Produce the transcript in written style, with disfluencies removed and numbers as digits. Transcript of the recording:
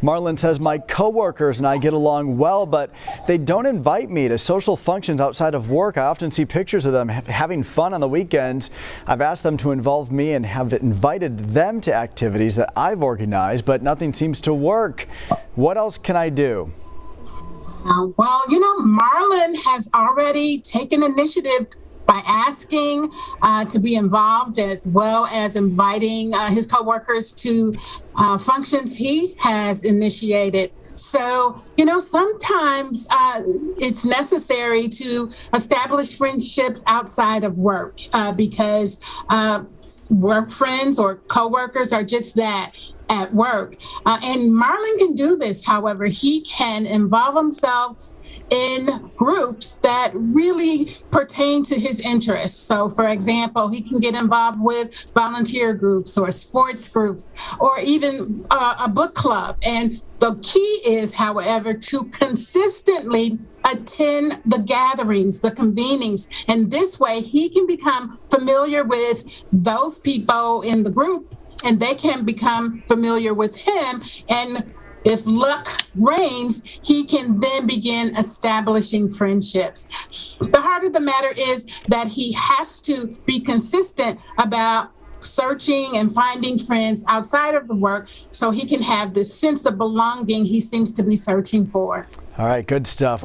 Marlon says my coworkers and I get along well, but they don't invite me to social functions outside of work. I often see pictures of them having fun on the weekends. I've asked them to involve me and have invited them to activities that I've organized, but nothing seems to work. What else can I do? Well, Marlon has already taken initiative by asking to be involved, as well as inviting his coworkers to functions he has initiated. So, sometimes it's necessary to establish friendships outside of work because work friends or coworkers are just that, at work. And Marlon can do this, however. He can involve himself in groups that really pertain to his interests. So, for example, he can get involved with volunteer groups or sports groups or even a book club. And the key is, however, to consistently attend the gatherings, the convenings. And this way, he can become familiar with those people in the group, and they can become familiar with him. And if luck reigns, he can then begin establishing friendships. The heart of the matter is that he has to be consistent about searching and finding friends outside of the work so he can have this sense of belonging he seems to be searching for. All right, good stuff.